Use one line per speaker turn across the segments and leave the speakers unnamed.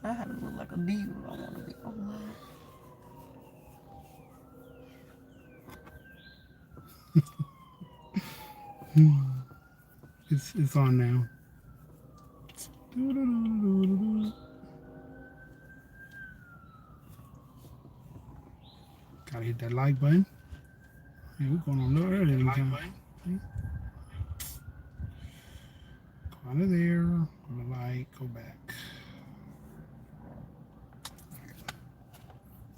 I have to look like a diva. I want to be. Oh my.
It's on now. Gotta hit that like button. Hey, we're going on a little earlier than time. See? Go out of there. Go to like. Go back.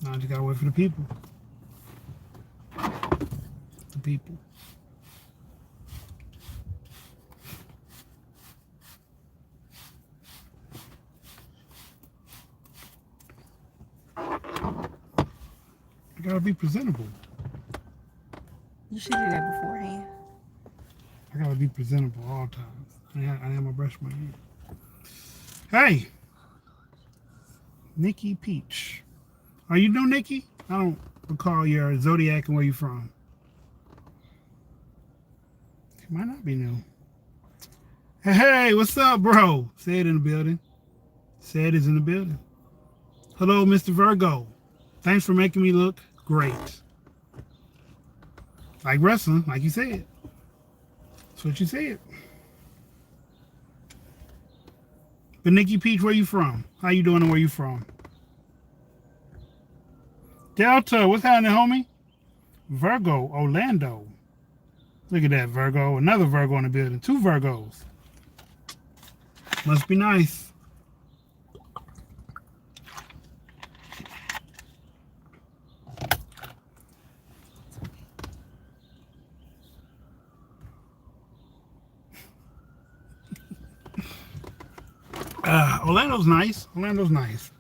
Now I just gotta wait for the people. The people. I gotta be presentable.
You should do that beforehand.
I gotta be presentable all times. I am a brush my hair. Hey, Nikki Peach. Are you new, Nikki? I don't recall your zodiac and where you from. You might not be new. Hey, what's up, bro? Said in the building. Said is in the building. Hello, Mr. Virgo. Thanks for making me look great. Like wrestling, like you said. That's what you said. But Nikki Peach, where you from? How you doing and where you from? Delta, what's happening, homie? Virgo, Orlando. Look at that, Virgo. Another Virgo in the building. Two Virgos. Must be nice. Orlando's nice. Orlando's nice.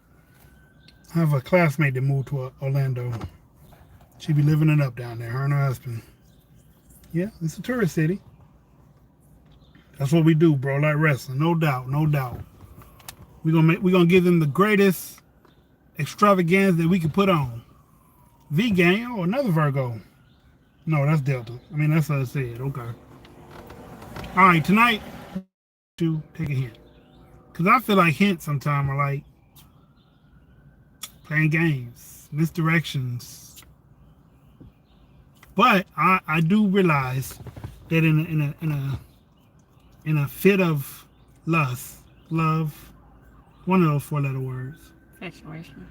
I have a classmate that moved to Orlando. She be living it up down there, her and her husband. Yeah, it's a tourist city. That's what we do, bro. Like wrestling, no doubt, no doubt. We gonna give them the greatest extravaganza that we can put on. V gang, oh, another Virgo. No, that's Delta. I mean, that's what I said. Okay. All right, tonight, to take a hint, cause I feel like hints sometimes are like playing games, misdirections. But I do realize that in a fit of lust, love, one of those four-letter words,
Infatuation.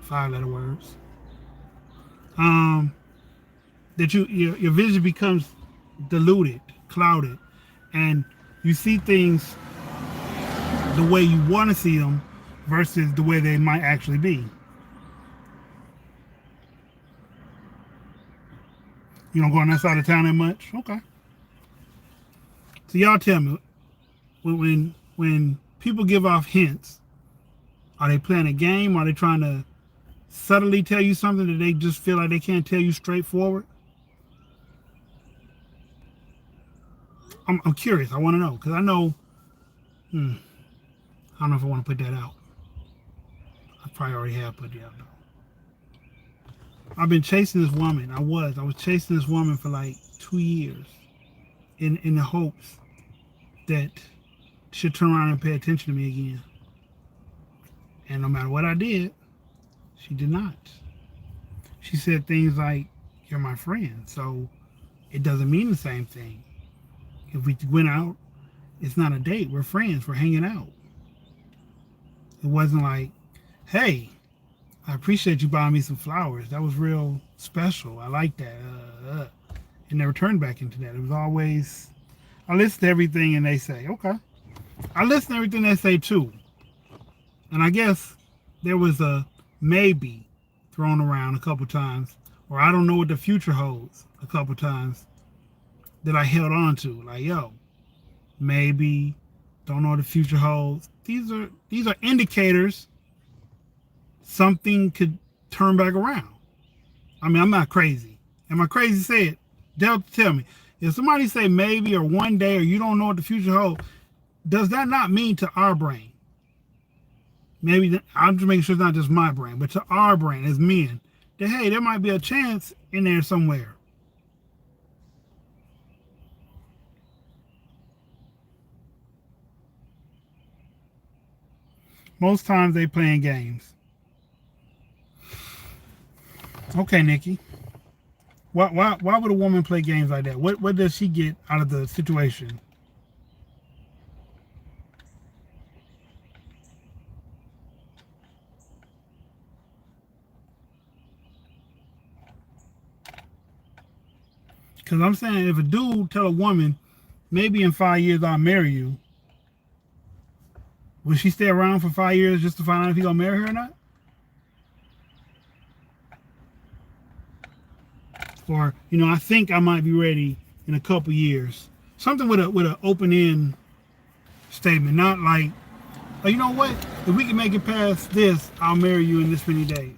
five-letter words, um, that your vision becomes diluted, clouded, and you see things the way you want to see them versus the way they might actually be. You don't go on that side of town that much? Okay. So y'all tell me, when people give off hints, are they playing a game? Are they trying to subtly tell you something that they just feel like they can't tell you straightforward? I'm curious. I want to know because I know. I don't know if I want to put that out. I probably already have put it out though. I've been chasing this woman. I was chasing this woman for like 2 years, in the hopes that she'll turn around and pay attention to me again. And no matter what I did, she did not. She said things like, "You're my friend," so it doesn't mean the same thing. If we went out, it's not a date. We're friends. We're hanging out. It wasn't like, "Hey, I appreciate you buying me some flowers. That was real special. I like that." It never turned back into that. It was always, I listen to everything and they say, okay. I listen to everything they say too. And I guess there was a maybe thrown around a couple times, or I don't know what the future holds a couple times that I held on to. Like, yo, maybe, don't know what the future holds. These are indicators something could turn back around. I mean, I'm not crazy. Am I crazy? Say it. Delta, tell me. If somebody say maybe or one day or you don't know what the future holds, does that not mean to our brain? Maybe I'm just making sure it's not just my brain, but to our brain as men, that hey, there might be a chance in there somewhere. Most times they playing games. Okay, Nikki. Why would a woman play games like that? What does she get out of the situation? Because I'm saying if a dude tell a woman, maybe in 5 years I'll marry you, will she stay around for 5 years just to find out if he gonna marry her or not? Or, I think I might be ready in a couple years. Something with an open end statement, not like, oh, you know what? If we can make it past this, I'll marry you in this many days,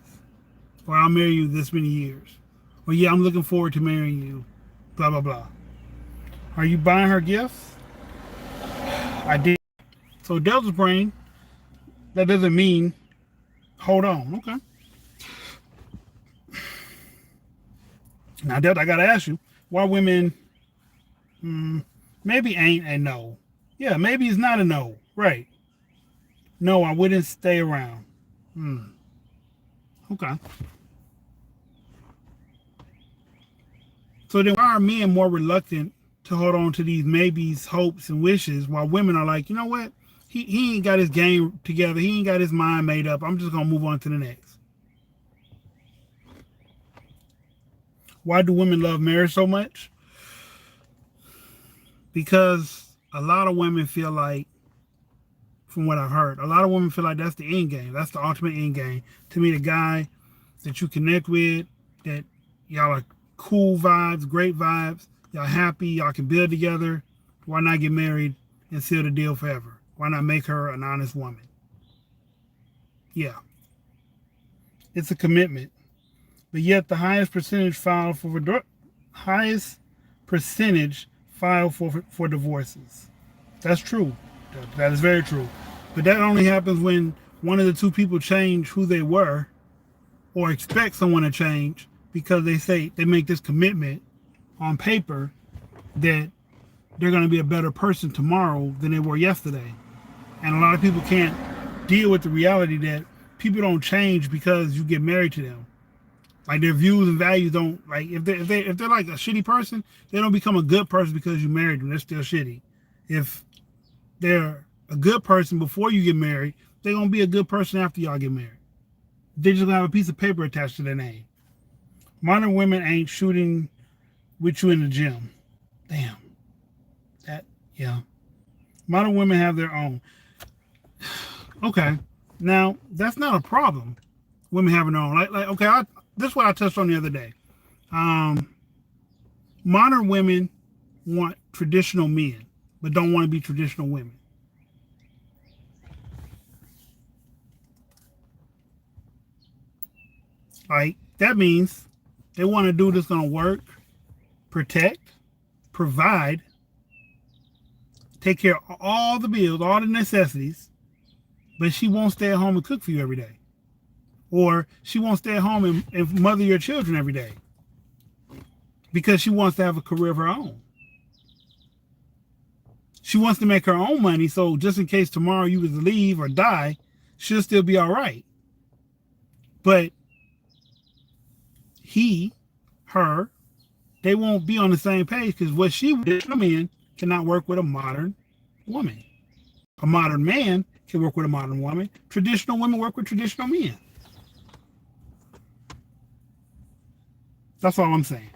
or I'll marry you this many years, or yeah, I'm looking forward to marrying you. Blah blah blah. Are you buying her gifts? I did. So Delta's brain. That doesn't mean hold on. Okay. Now Delta, I gotta ask you, why women? Maybe ain't a no. Yeah, maybe it's not a no. Right. No, I wouldn't stay around. Okay. So then why are men more reluctant to hold on to these maybes, hopes, and wishes while women are like, you know what? He ain't got his game together. He ain't got his mind made up. I'm just going to move on to the next. Why do women love marriage so much? Because a lot of women feel like, from what I've heard, a lot of women feel like that's the end game. That's the ultimate end game. To me, the guy that you connect with, that y'all are cool vibes, great vibes, y'all happy, y'all can build together. Why not get married and seal the deal forever? Why not make her an honest woman? Yeah. It's a commitment. But yet the highest percentage file for divorces. That's true. That is very true. But that only happens when one of the two people change who they were or expect someone to change because they make this commitment on paper that they're going to be a better person tomorrow than they were yesterday. And a lot of people can't deal with the reality that people don't change because you get married to them. Like their views and values don't, like if they're like a shitty person, they don't become a good person because you married them. They're still shitty. If they're a good person before you get married, they're gonna be a good person after y'all get married. They just gonna have a piece of paper attached to their name. Modern women ain't shooting with you in the gym. Damn. Yeah. Modern women have their own. Okay. Now, that's not a problem. Women having their own. This is what I touched on the other day. Modern women want traditional men, but don't want to be traditional women. Like, that means they want a dude that's going to work, protect, provide, take care of all the bills, all the necessities, but she won't stay at home and cook for you every day. Or she won't stay at home and mother your children every day because she wants to have a career of her own. She wants to make her own money, so just in case tomorrow you was to leave or die, she'll still be all right. But her, they won't be on the same page because what she did, men cannot work with a modern woman. A modern man can work with a modern woman. Traditional women work with traditional men. That's all I'm saying.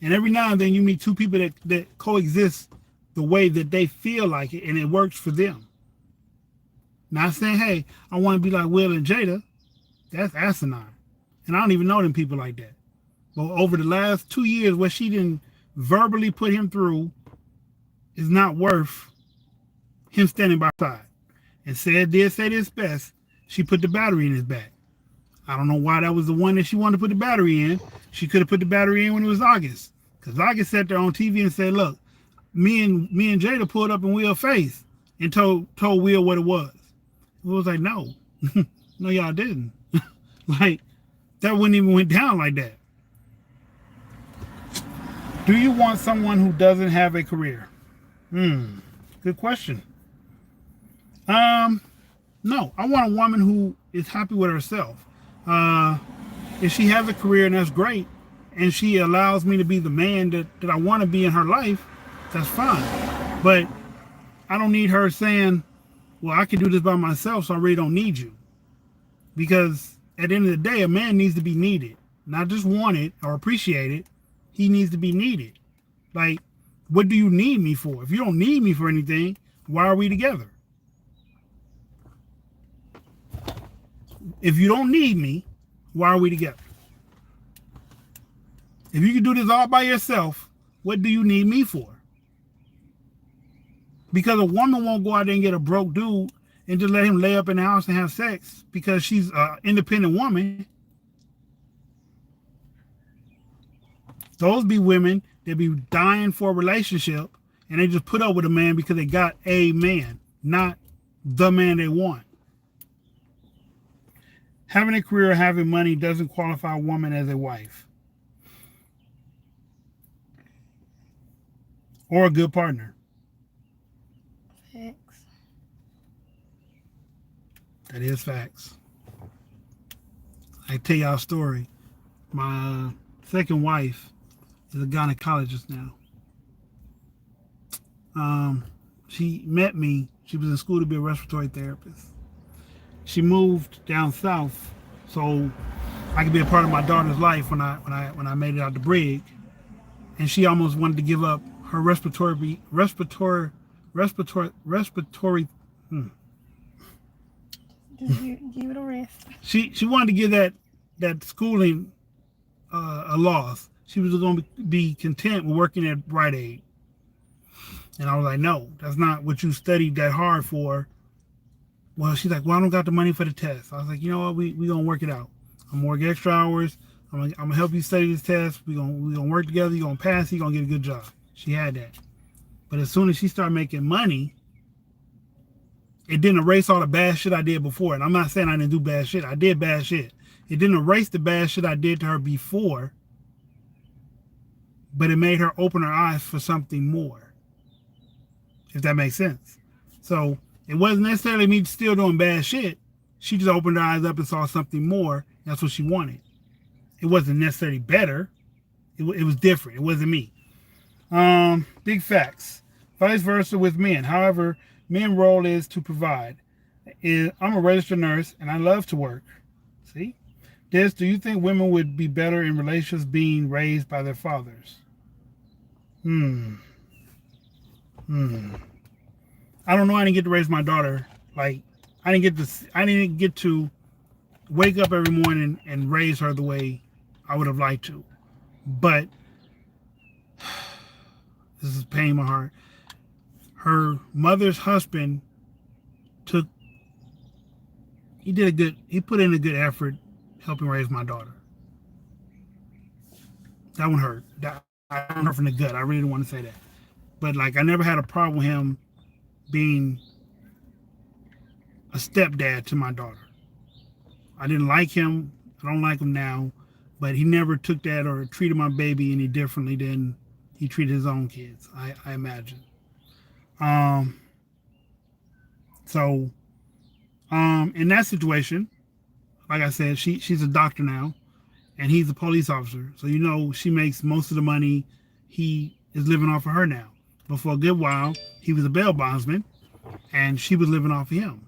And every now and then you meet two people that coexist the way that they feel like it and it works for them. Not saying, hey, I want to be like Will and Jada. That's asinine. And I don't even know them people like that. But over the last 2 years, what she didn't verbally put him through is not worth him standing by her side. And did say this best, she put the battery in his back. I don't know why that was the one that she wanted to put the battery in. She could have put the battery in when it was August. Because August sat there on TV and said, look, me and Jada pulled up in Will's face and told Will what it was. It was like, no. No, y'all didn't. Like, that wouldn't even went down like that. Do you want someone who doesn't have a career? Good question. No, I want a woman who is happy with herself. Uh, if she has a career and that's great, and she allows me to be the man that I want to be in her life, that's fine. But I don't need her saying, well, I can do this by myself, so I really don't need you. Because at the end of the day, a man needs to be needed, not just wanted or appreciated. He needs to be needed. Like, what do you need me for? If you don't need me for anything, why are we together? If you don't need me, why are we together? If you can do this all by yourself, what do you need me for? Because a woman won't go out there and get a broke dude and just let him lay up in the house and have sex because she's an independent woman. Those be women that be dying for a relationship and they just put up with a man because they got a man, not the man they want. Having a career or having money doesn't qualify a woman as a wife or a good partner.
Facts.
That is facts. I tell y'all a story. My second wife is a gynecologist now. She met me. She was in school to be a respiratory therapist. She moved down south so I could be a part of my daughter's life when I made it out the brig. And she almost wanted to give up her respiratory.
Just give it a rest.
She wanted to give that schooling a loss. She was going to be content with working at Rite Aid. And I was like, no, that's not what you studied that hard for. Well, she's like, well, I don't got the money for the test. I was like, you know what, we going to work it out. I'm going to work extra hours. I'm going to help you study this test. We're gonna work together. You're going to pass. You're going to get a good job. She had that. But as soon as she started making money, it didn't erase all the bad shit I did before. And I'm not saying I didn't do bad shit. I did bad shit. It didn't erase the bad shit I did to her before, but it made her open her eyes for something more, if that makes sense. So it wasn't necessarily me still doing bad shit. She just opened her eyes up and saw something more. That's what she wanted. It wasn't necessarily better. It was different. It wasn't me. Big facts. Vice versa with men. However, men's role is to provide. I'm a registered nurse and I love to work. See? Do you think women would be better in relationships being raised by their fathers? I don't know. I didn't get to raise my daughter. Like, I didn't get to wake up every morning and raise her the way I would have liked to. But this is paining my heart. Her mother's husband he put in a good effort helping raise my daughter. That one hurt. I don't hurt from the gut. I really don't want to say that. But like, I never had a problem with him being a stepdad to my daughter. I didn't like him. I don't like him now. But he never took that or treated my baby any differently than he treated his own kids, I imagine. So in that situation, like I said, she's a doctor now, and he's a police officer. So, you know, she makes most of the money. He is living off of her now. But for a good while, he was a bail bondsman, and she was living off of him.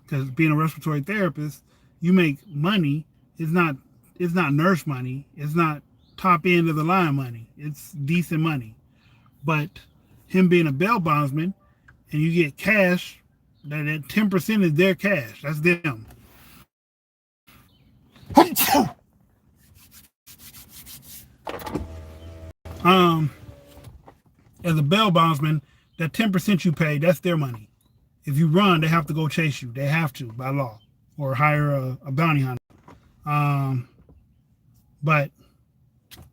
Because being a respiratory therapist, you make money. It's not nurse money. It's not top end of the line money. It's decent money. But him being a bail bondsman, and you get cash, that 10% is their cash. That's them. As a bail bondsman, that 10% you pay, that's their money. If you run, they have to go chase you. They have to by law, or hire a bounty hunter. But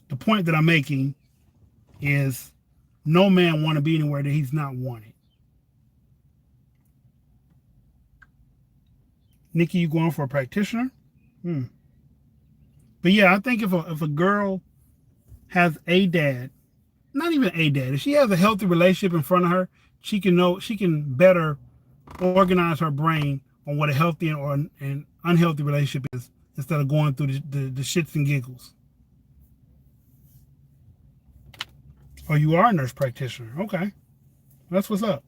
the point that I'm making is no man want to be anywhere that he's not wanted. Nikki, you going for a practitioner? But yeah, I think if a girl has a dad, not even a dad, if she has a healthy relationship in front of her, she can better organize her brain on what a healthy or an unhealthy relationship is instead of going through the shits and giggles. Oh, you are a nurse practitioner. Okay. That's what's up.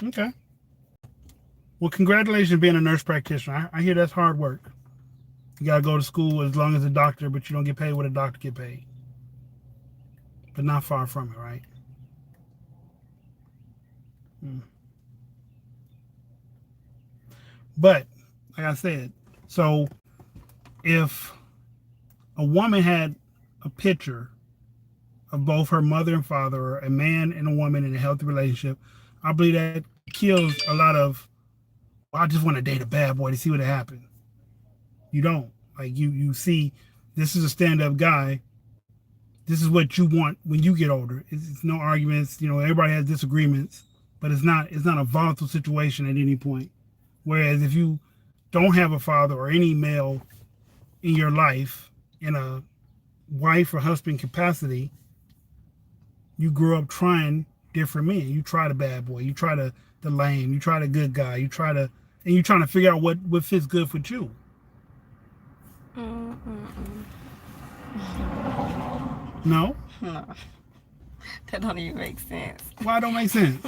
Okay. Well, congratulations being a nurse practitioner. I hear that's hard work. You got to go to school as long as a doctor, but you don't get paid what a doctor get paid. But not far from it, right? But, like I said, so if a woman had a picture of both her mother and father, or a man and a woman in a healthy relationship, I believe that kills a lot of, well, I just want to date a bad boy to see what happens. You don't. Like you see, this is a stand-up guy. This is what you want when you get older. It's no arguments. You know, everybody has disagreements, but it's not a volatile situation at any point. Whereas if you don't have a father or any male in your life in a wife or husband capacity, you grew up trying different men. You try the bad boy, you try the lame, you try the good guy, you're trying to figure out what fits good for you. No?
No. That don't even make sense.
Why don't make sense?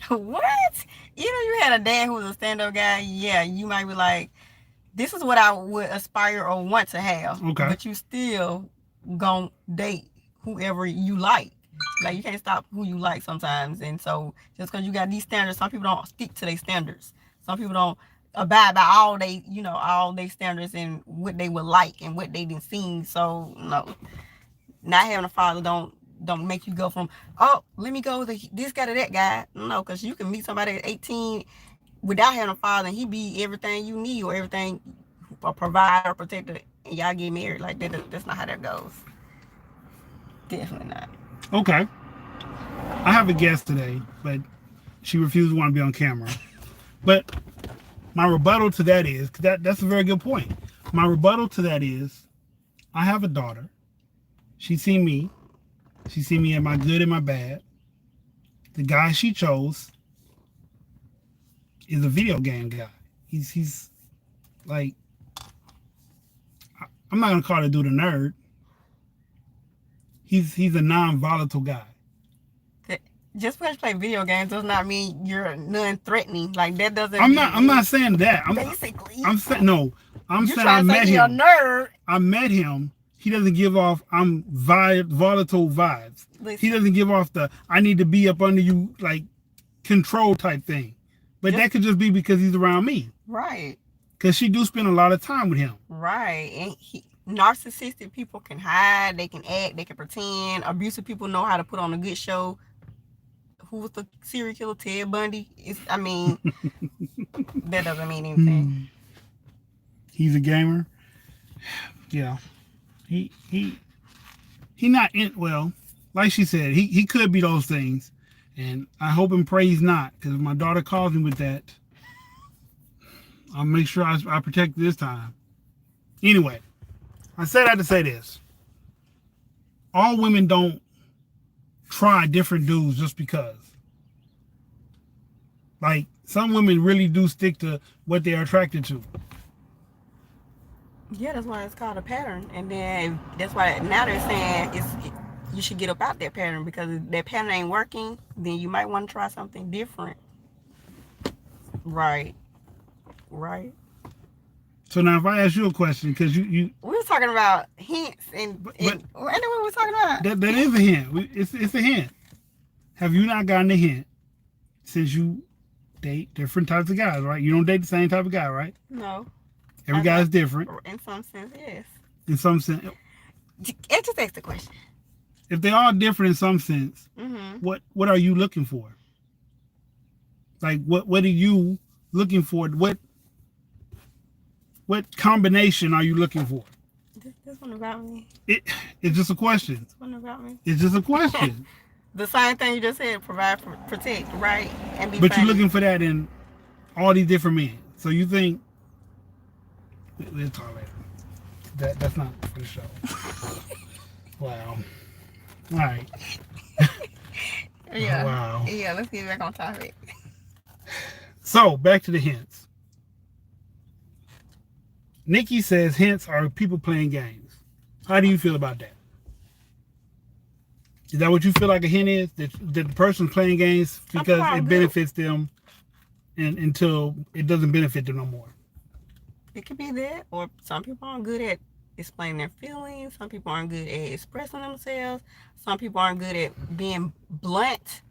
What? You know, you had a dad who was a stand-up guy. Yeah, you might be like, this is what I would aspire or want to have.
Okay.
But you still gonna date whoever you like. Like, you can't stop who you like sometimes. And so just because you got these standards, some people don't stick to their standards. Some people don't abide by all they standards and what they would like and what they didn't see. So no, not having a father don't make you go from, oh, let me go with this guy to that guy. No, because you can meet somebody at 18 without having a father and he be everything you need or everything, a provider, protector, and y'all get married. Like that. That's not how that goes. Definitely not.
Okay. I have a guest today, but she refused to want to be on camera. But my rebuttal to that is, that's a very good point. My rebuttal to that is, I have a daughter. She's seen me. She's seen me in my good and my bad. The guy she chose is a video game guy. He's like, I'm not gonna call the dude a nerd. He's a non-volatile guy.
Just because you play video games does not mean you're non-threatening. Like that doesn't.
I'm not saying that.
Basically.
I'm saying no. I'm saying
I met him. A nerd.
I met him. He doesn't give off volatile vibes.
Listen.
He doesn't give off the I need to be up under you like control type thing. But that could just be because he's around me.
Right.
Because she do spend a lot of time with him.
Right. And narcissistic people can hide, they can act, they can pretend. Abusive people know how to put on a good show. Who was the serial killer? Ted Bundy? That doesn't mean anything.
He's a gamer. Yeah. He not in, well, like she said, he could be those things. And I hope and pray he's not. Because if my daughter calls me with that, I'll make sure I protect this time. Anyway, I said that to say this. All women don't try different dudes just because. Like, some women really do stick to what they're attracted to.
Yeah, that's why it's called a pattern. And then that's why now they're saying you should get up out that pattern, because if that pattern ain't working, then you might want to try something different. Right.
So now if I ask you a question, because you
we were talking about hints and what were we talking about?
That is a hint. It's a hint. Have you not gotten a hint since you date different types of guys, right? You don't date the same type of guy, right?
No.
Every guy is different.
In some sense, yes.
In some sense.
Just ask the question.
If they are different in some sense, what are you looking for? Like what are you looking for? What combination are you looking for?
This one about me.
It's just a question.
This one about me.
It's just a question.
The same thing you just said, provide, protect, right? And be
But
funny.
you're looking for that in all these different men. So you think, we'll talk later. That's not for the show. Wow. All right.
Yeah.
Wow.
Yeah, let's get back on topic.
So back to the hints. Nikki says hints are people playing games. How do you feel about that? Is that what you feel like a hint is? That the person's playing games because it benefits them and until it doesn't benefit them no more?
It could be that, or some people aren't good at explaining their feelings. Some people aren't good at expressing themselves. Some people aren't good at being blunt.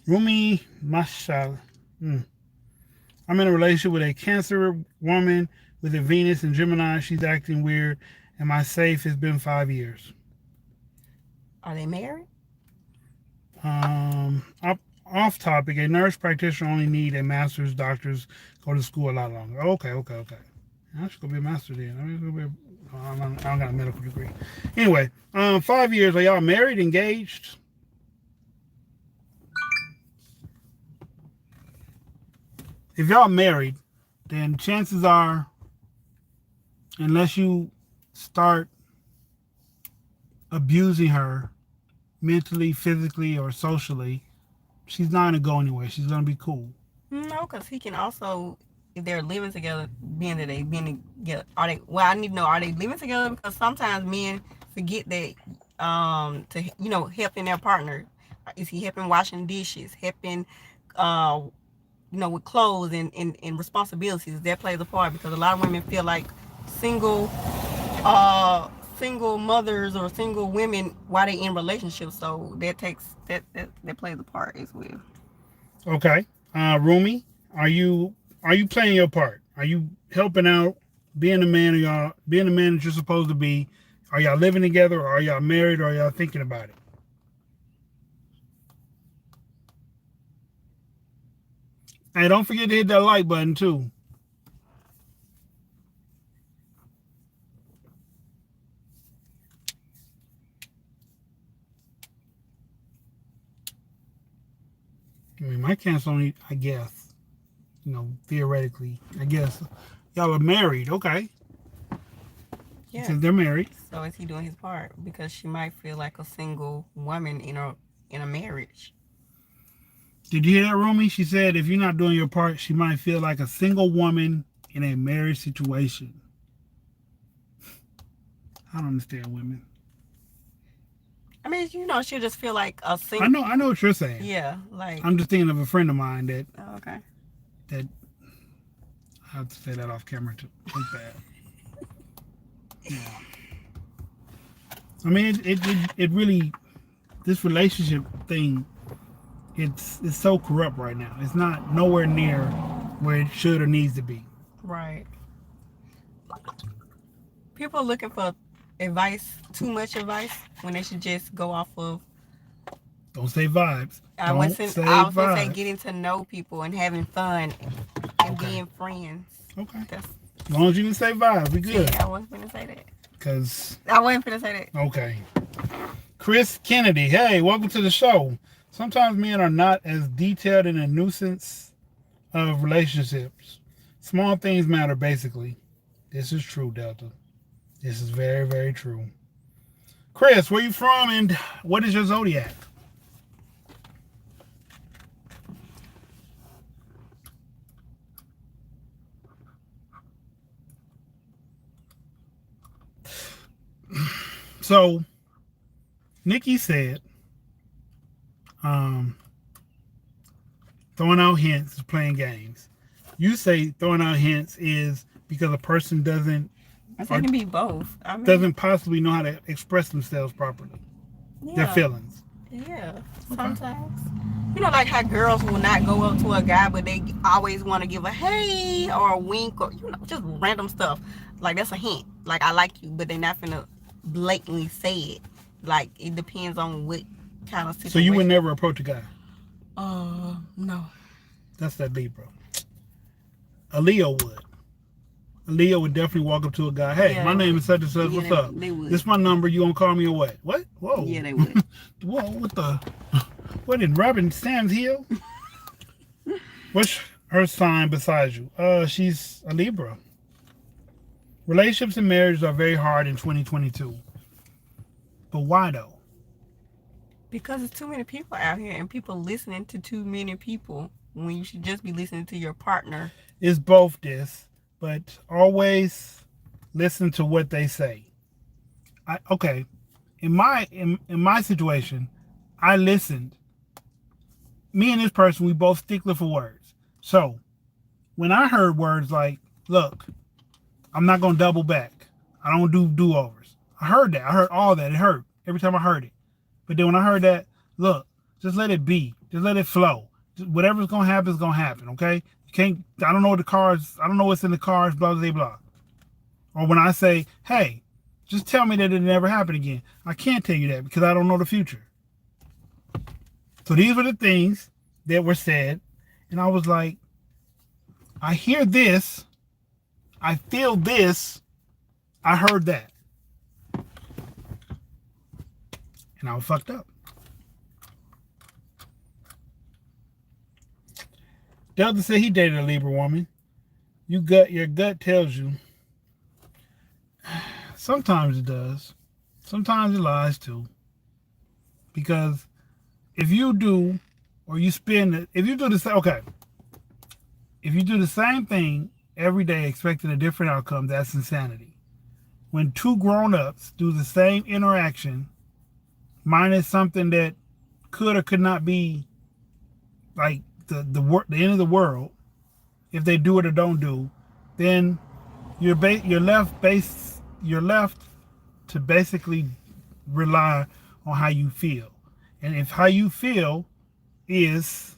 Rumi Mashal. I'm in a relationship with a Cancer woman with a Venus and Gemini. She's acting weird, and my safe has been 5 years.
Are they married?
Off topic. A nurse practitioner only need a master's. Doctors go to school a lot longer. Okay. I should go be a master then. I don't got a medical degree. Anyway, 5 years. Are y'all married, engaged? If y'all married, then chances are, unless you start abusing her mentally, physically, or socially, she's not gonna go anywhere. She's gonna be cool.
No, because he can also, if they're living together, being that they've been together, are they? Well, I need to know, are they living together? Because sometimes men forget that to helping their partner. Is he helping washing dishes, helping with clothes and responsibilities? That plays a part, because a lot of women feel like single single mothers or single women while they in relationships, so that plays a part as well.
Okay. Rumi, are you playing your part? Are you helping out, being the man, or y'all being the man that you're supposed to be? Are y'all living together, or are y'all married, or are y'all thinking about it? Hey, don't forget to hit that like button too. I mean, my cancer only, I guess, theoretically, I guess, y'all are married. Okay.
Yeah.
Because they're married.
So is he doing his part? Because she might feel like a single woman in a marriage.
Did you hear that, Rumi? She said if you're not doing your part, she might feel like a single woman in a marriage situation. I don't understand women.
I mean, she'll just feel like a single.
I know what you're saying.
Yeah, like.
I'm just thinking of a friend of mine that.
Oh, okay.
That. I have to say that off camera too. It's bad. Yeah. I mean, it really, this relationship thing, it's so corrupt right now. It's not nowhere near where it should or needs to be.
Right. People are looking for advice, too much advice, when they should just go off of.
Don't say vibes. I was going
to say getting to know people and having fun and being friends.
Okay. As long as you didn't say vibes, we good.
Yeah, I wasn't going to say that.
I
wasn't going to say that.
Okay. Chris Kennedy, hey, welcome to the show. Sometimes men are not as detailed in a nuisance of relationships. Small things matter, basically. This is true, Delta. This is very, very true. Chris, where you from and what is your zodiac? So, Nikki said, throwing out hints is playing games. You say throwing out hints is because a person doesn't.
I think it can be both.
Doesn't possibly know how to express themselves properly. Yeah. Their feelings.
Yeah, sometimes. Like how girls will not go up to a guy, but they always want to give a hey or a wink or, just random stuff. Like, that's a hint. Like, I like you, but they're not finna blatantly say it. Like, it depends on what kind of situation.
So you would never approach a guy?
No.
That's that Libra. A Leo would. A Leo would definitely walk up to a guy. Hey, my name is such and such. What's up?
They would.
This my number. You gonna call me or what? What? Whoa.
Yeah, they would.
Whoa, what the? What did Robin Sam's heel? What's her sign besides you? She's a Libra. Relationships and marriages are very hard in 2022. But why though?
Because it's too many people out here and people listening to too many people when you should just be listening to your partner.
It's both this, but always listen to what they say. Okay, in my situation, I listened. Me and this person, we both stickler for words. So when I heard words like, "Look, I'm not gonna double back. I don't do overs." I heard that. I heard all that. It hurt every time I heard it. But then when I heard that, look, just let it be. Just let it flow. Whatever's gonna happen is gonna happen. Okay? You can't. I don't know what the cards. I don't know what's in the cards. Blah blah blah. Or when I say, "Hey, just tell me that it never happened again." I can't tell you that because I don't know the future. So these were the things that were said, and I was like, I hear this, I feel this, I heard that, and I was fucked up. Delta said he dated a Libra woman. Your gut tells you. Sometimes it does. Sometimes it lies too. Because if you do, or you spend it, if you do the same, okay, if you do the same thing every day expecting a different outcome, that's insanity. When two grown-ups do the same interaction, minus something that could or could not be like the end of the world, if they do it or don't do, then you're left to basically rely on how you feel. And if how you feel is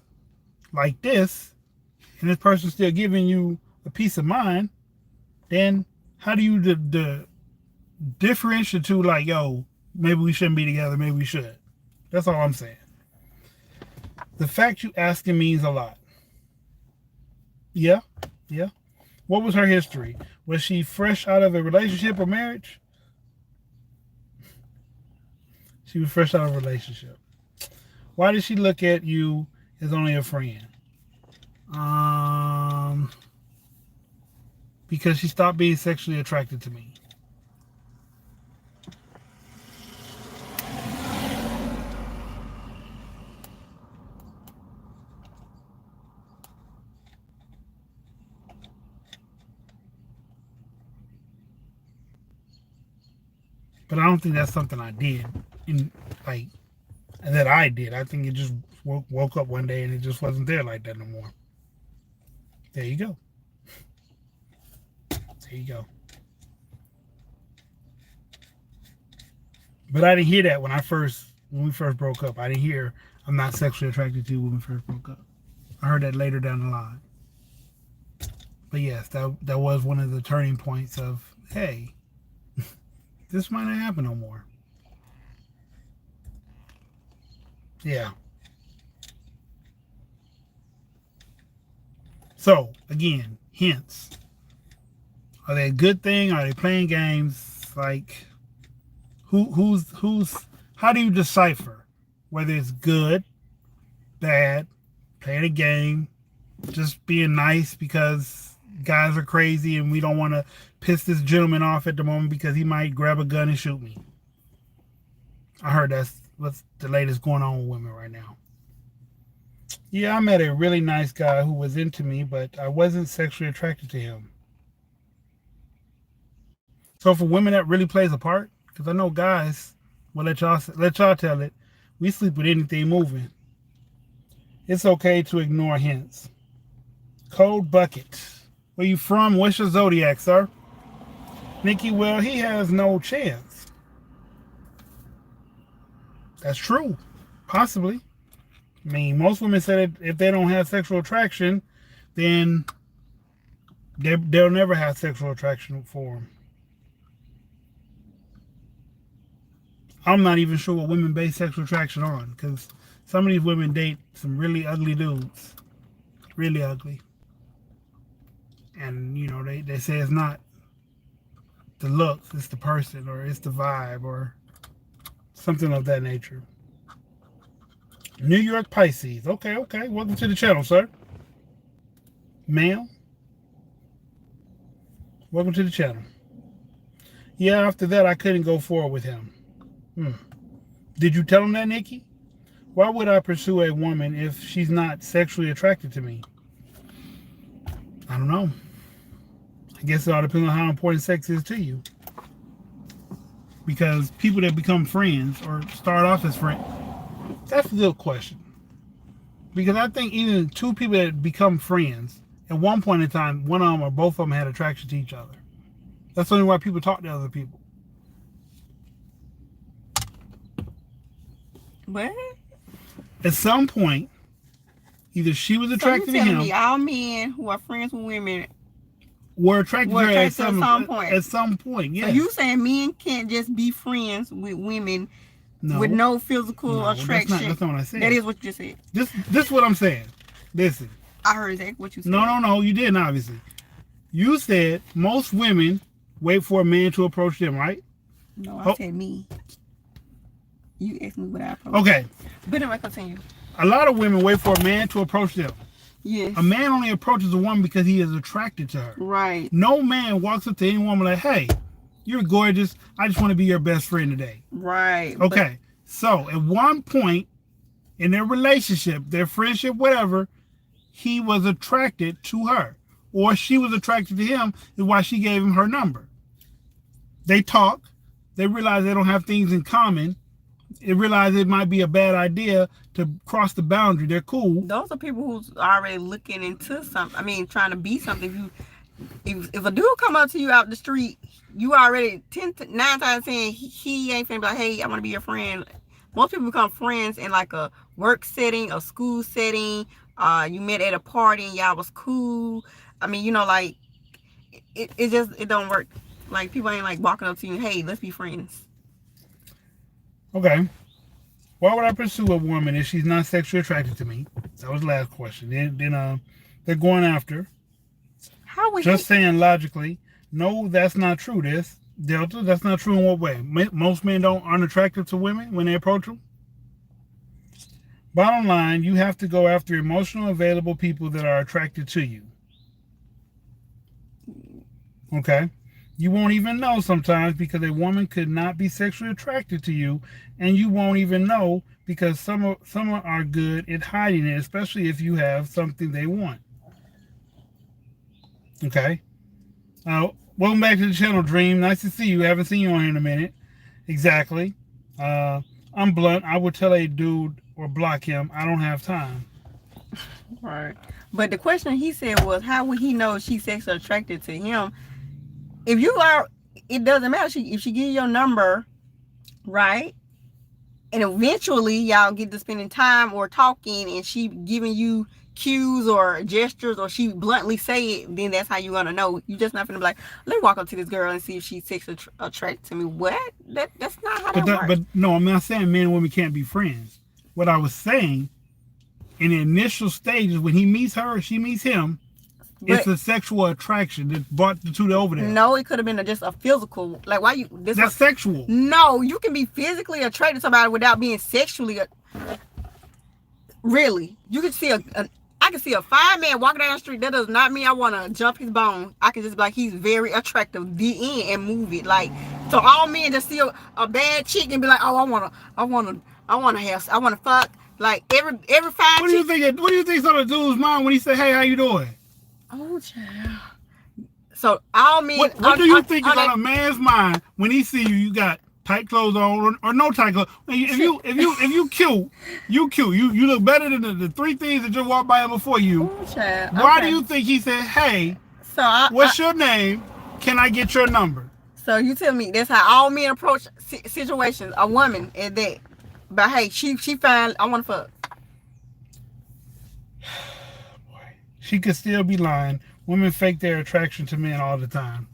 like this, and this person's still giving you a peace of mind, then how do you differentiate to like, yo, maybe we shouldn't be together, maybe we should? That's all I'm saying. The fact you asking means a lot. Yeah, yeah. What was her history? Was she fresh out of a relationship or marriage? She was fresh out of a relationship. Why did she look at you as only a friend? Because she stopped being sexually attracted to me. But I don't think that's something I did. Like, that I did. I think it just woke up one day and it just wasn't there like that no more. There you go. There you go. But I didn't hear that when we first broke up. I didn't hear I'm not sexually attracted to you when we first broke up. I heard that later down the line. But yes, that was one of the turning points of, hey, this might not happen no more. Yeah. So again, hints. Are they a good thing? Are they playing games? Like, who's how do you decipher whether it's good, bad, playing a game, just being nice because guys are crazy and we don't want to piss this gentleman off at the moment because he might grab a gun and shoot me? I heard that's what's the latest going on with women right now. Yeah, I met a really nice guy who was into me, but I wasn't sexually attracted to him. So for women, that really plays a part, because I know guys will let y'all tell it. We sleep with anything moving. It's okay to ignore hints. Cold Bucket. Where you from? What's your zodiac, sir? Nikki, well, he has no chance. That's true. Possibly. I mean, most women say that if they don't have sexual attraction, then they'll never have sexual attraction for them. I'm not even sure what women base sexual attraction on, because some of these women date some really ugly dudes. Really ugly. And, they say it's not the looks, it's the person, or it's the vibe, or something of that nature. New York Pisces. Okay. Welcome to the channel, sir. Ma'am. Welcome to the channel. Yeah, after that, I couldn't go forward with him. Did you tell him that, Nikki? Why would I pursue a woman if she's not sexually attracted to me? I don't know. I guess it all depends on how important sex is to you. Because people that become friends or start off as friends, that's a good question. Because I think even two people that become friends, at one point in time, one of them or both of them had attraction to each other. That's the only why people talk to other people.
What?
At some point, either she was
So you
attracted to
telling
him
me all men who are friends with women
were attracted to
were
her
attracted at some point?
At some point, yes.
So you saying men can't just be friends with women
No.
with no physical
No,
attraction?
that's not what I said.
That is what you just said.
This is what I'm saying. Listen.
I heard exactly what you said.
No, you didn't, obviously. You said most women wait for a man to approach them, right?
No, I said me. You asked me what I approach.
Okay.
But anyway, continue.
A lot of women wait for a man to approach them.
Yes.
A man only approaches a woman because he is attracted to her.
Right.
No man walks up to any woman like, hey, you're gorgeous. I just want to be your best friend today.
Right.
Okay. So at one point in their relationship, their friendship, whatever, he was attracted to her. Or she was attracted to him, is why she gave him her number. They talk. They realize they don't have things in common. They realize it might be a bad idea to cross the boundary. They're cool.
Those are people who's already looking into something. I mean, trying to be something. If a dude come up to you out the street, you already 9 times saying he ain't finna be like, hey, I want to be your friend. Most people become friends in like a work setting, a school setting. You met at a party and y'all was cool. I mean, you know, like it don't work. Like people ain't like walking up to you, hey, let's be friends.
Okay. Why would I pursue a woman if she's not sexually attracted to me? That was the last question. Then they're going after.
How would
just saying logically? No, that's not true. Delta, that's not true in what way? Most men aren't attracted to women when they approach them. Bottom line, you have to go after emotional, available people that are attracted to you. Okay? You won't even know sometimes because a woman could not be sexually attracted to you, and you won't even know because some are good at hiding it, especially if you have something they want. Okay? Welcome back to the channel, Dream. Nice to see you. Haven't seen you on here in a minute. Exactly. I'm blunt. I would tell a dude or block him. I don't have time.
Right. But the question he said was, how would he know she's sexually attracted to him? If you are, it doesn't matter. If she give you your number, right? And eventually y'all get to spending time or talking and she giving you cues or gestures or she bluntly say it, then that's how you're going to know. You're just not going to be like, let me walk up to this girl and see if she's sexually attracted to me. What? That's not how that works.
But no, I'm not saying men and women can't be friends. What I was saying, in the initial stages, when he meets her, she meets him, it's a sexual attraction that brought the two over there.
No, it could have been just a physical. Like, why you?
That's sexual.
No, you can be physically attracted to somebody without being sexually. Really, you can see I can see a fine man walking down the street. That does not mean I want to jump his bone. I can just be like, he's very attractive. The end and move it. Like, so all men just see a bad chick and be like, oh, I wanna fuck. Like every fine.
What do you think some of the dude's mind when he say, hey, how you doing?
Oh, child. So all men.
What do you think is on a man's mind when he see you? You got tight clothes on or no tight clothes. If you cute, you cute. You look better than the three things that just walked by him before you.
Oh, child.
Why do you think he said, hey? So what's your name? Can I get your number?
So you tell me that's how all men approach situations. A woman at that. But hey, she fine. I want to fuck.
She could still be lying. Women fake their attraction to men all the time.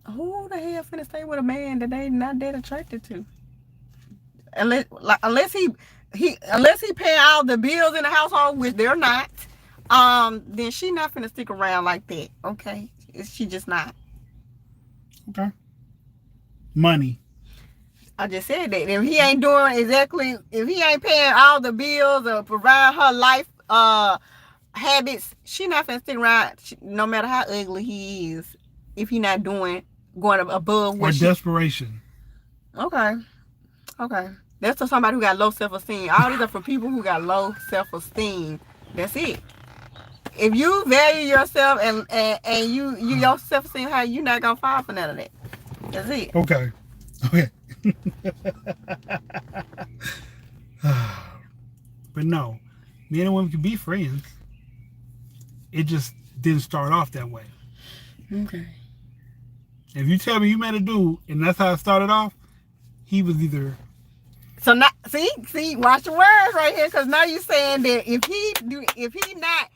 Who the hell finna stay with a man that they not that attracted to? Unless he pay all the bills in the household, which they're not, then she not finna stick around like that. Okay, she just not.
Okay. Money.
I just said that if he ain't doing exactly, if he ain't paying all the bills or provide her life habits, she not finna stick around. No matter how ugly he is, if he not going above what
or desperation.
Okay. That's for somebody who got low self-esteem. All these are for people who got low self-esteem. That's it. If you value yourself and you your self-esteem high, you're not gonna fall for none of that. That's it.
Okay. Okay. But no, men and women can be friends. It just didn't start off that way.
Okay.
If you tell me you met a dude and that's how it started off, he was either.
So now, see, watch your words right here, because now you're saying that if he not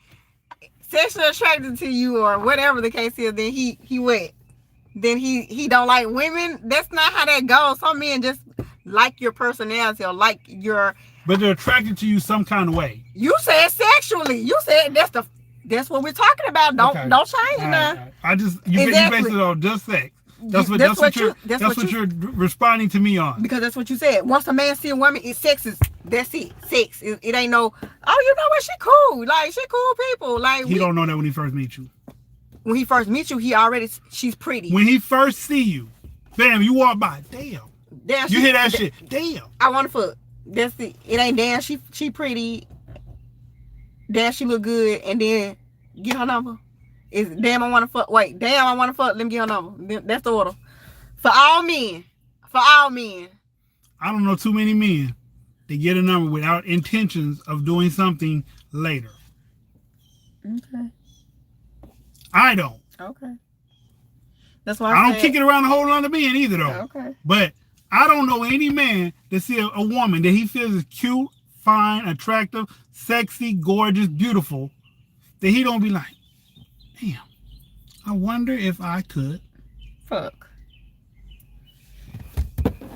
sexually attracted to you or whatever the case is, then he what? Then he don't like women. That's not how that goes. Some men just like your personality or like your.
But they're attracted to you some kind of way.
You said sexually. You said that's what we're talking about. Don't change it now.
Right. I just you based it on just sex. That's what you're responding to me on.
Because that's what you said. Once a man see a woman, it's sex. That's it. Sex. It ain't no. Oh, you know what? She cool. Like she cool people. Like
he don't know that when he first meets you.
When he first meets you, she's pretty.
When he first see you, bam, you walk by. Damn. You hear that shit? Damn.
I want to fuck. That's it. It ain't damn. She pretty. Damn, she look good. And then get her number. Is damn, I want to fuck. Wait, damn, I want to fuck. Let me get her number. That's the order. For all men. For all men.
I don't know too many men that get a number without intentions of doing something later.
Okay.
I don't.
Okay. That's why
I don't kick it around the whole lot of men either, though.
Okay.
But I don't know any man that see a woman that he feels is cute, fine, attractive, sexy, gorgeous, beautiful, that he don't be like, damn, I wonder if I could
fuck.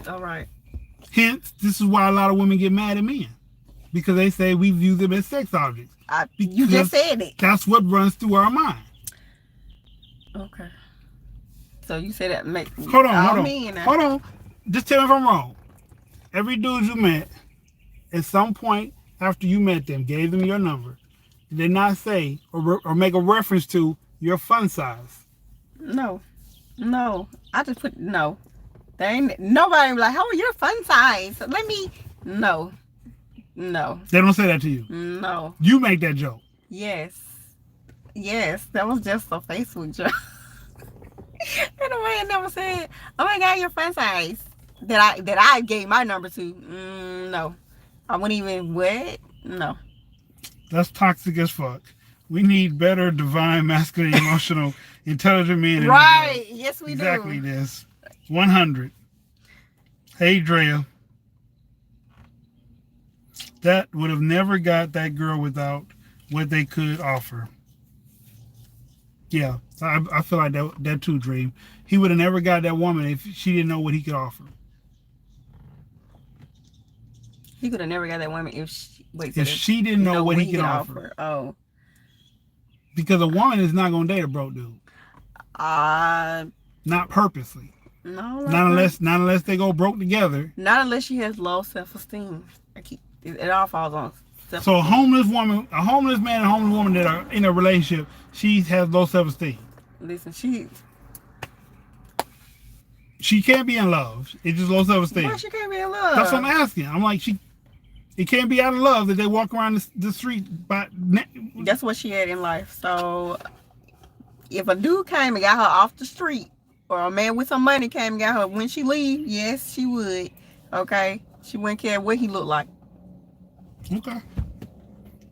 All right.
Hence, this is why a lot of women get mad at men. Because they say we view them as sex objects.
You just said it.
That's what runs through our mind.
Okay. So you say that make
Hold on. Just tell me if I'm wrong. Every dude you met, at some point after you met them, gave them your number, did they not say or make a reference to your fun size?
No. I just put no. There ain't nobody like, how are your fun size? Let me. No.
They don't say that to you.
No.
You make that joke.
Yes. That was just a Facebook joke. And the man never said, "Oh my God, your fun size." That I gave my number to. No. I wouldn't even what? No.
That's toxic as fuck. We need better, divine, masculine, emotional, intelligent men.
Right. Yes, we
exactly
do.
Exactly this. 100. Hey, Drea. That would have never got that girl without what they could offer. Yeah, I feel like that too, Dream. He would have never got that woman if she didn't know what he could offer.
He could have never got that woman if
she didn't know what he could offer.
Oh.
Because a woman is not going to date a broke dude. Not purposely.
No.
Not unless they go broke together.
Not unless she has low self-esteem. It all falls on self-esteem.
So a homeless man and a homeless woman that are in a relationship, she has low self-esteem.
Listen,
she can't be in love. It's just low self-esteem.
Why she can't be in love?
That's what I'm asking. I'm like, it can't be out of love that they walk around the street.
That's what she had in life. So if a dude came and got her off the street, or a man with some money came and got her, when she leave, yes, she would. Okay? She wouldn't care what he looked like.
Okay.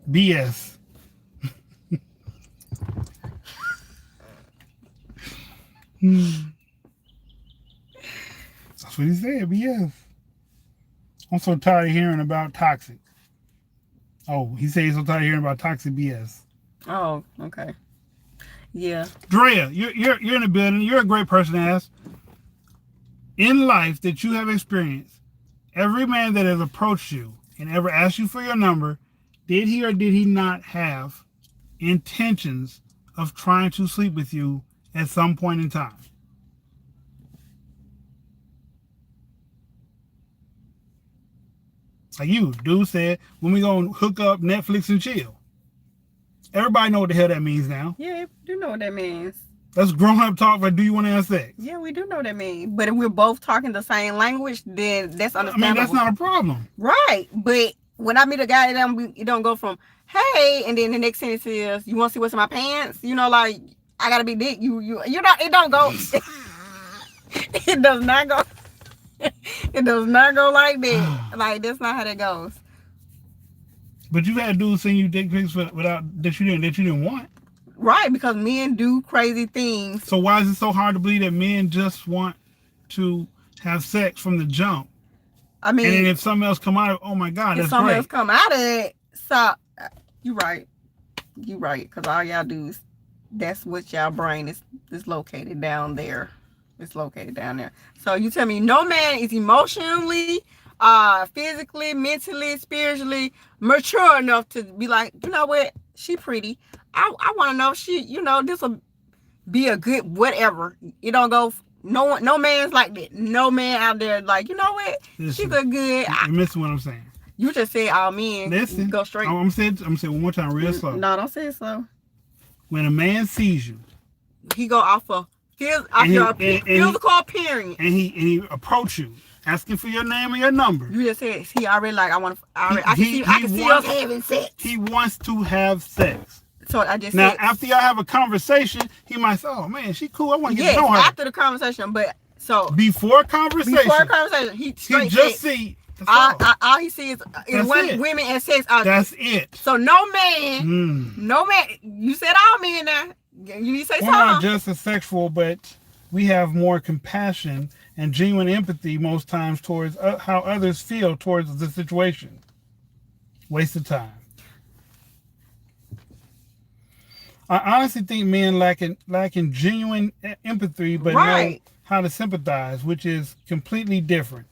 BS. That's what he said, BS. I'm so tired of hearing about toxic. Oh, he said he's so tired of hearing about toxic BS.
Oh, okay. Yeah.
Drea, you're in the building. You're a great person to ask. In life that you have experienced, every man that has approached you and ever asked you for your number, did he or did he not have intentions of trying to sleep with you at some point in time? Like you, dude said, when we gonna hook up, Netflix and chill. Everybody know what the hell that means now.
Yeah, you know what that means.
That's grown up talk. But do you want to have sex?
Yeah, we do know what that means. But if we're both talking the same language, then that's understandable.
I mean, that's not a problem.
Right. But when I meet a guy, it don't go from hey, and then the next sentence is you want to see what's in my pants. You know, like I gotta be dick. You know, it don't go. It does not go. It does not go like that. Like that's not how that goes.
But you had dudes send you dick pics without that you didn't want.
Right, because men do crazy things.
So why is it so hard to believe that men just want to have sex from the jump?
I mean,
and then if something else come out of, oh my God, that's great. If
something else come out of it, so you right, because all y'all do is that's what y'all brain is located down there. It's located down there. So you tell me no man is emotionally, physically, mentally, spiritually mature enough to be like, you know what, she pretty. I want to know if she, this will be a good whatever. You don't go. No man's like that. No man out there like, you know what? Listen, she's a good.
You're missing what I'm saying.
You just said all men.
Listen,
go straight.
I'm saying one more time, real slow.
No, don't say it slow.
When a man sees you,
he go off of physical appearance,
and he approach you, asking for your name or your number.
You just said he already like I can see us having sex.
He wants to have sex.
So I just
now
said,
after y'all have a conversation, he might say, "Oh man, she cool. I want to get to know her."
After the conversation, but so
before conversation,
he
just see.
All he sees is women and sex.
That's it.
So no man. You said all men now. You need to say something.
We're not just as sexual, but we have more compassion and genuine empathy most times towards how others feel towards the situation. Waste of time. I honestly think men lacking genuine empathy, but know how to sympathize, which is completely different.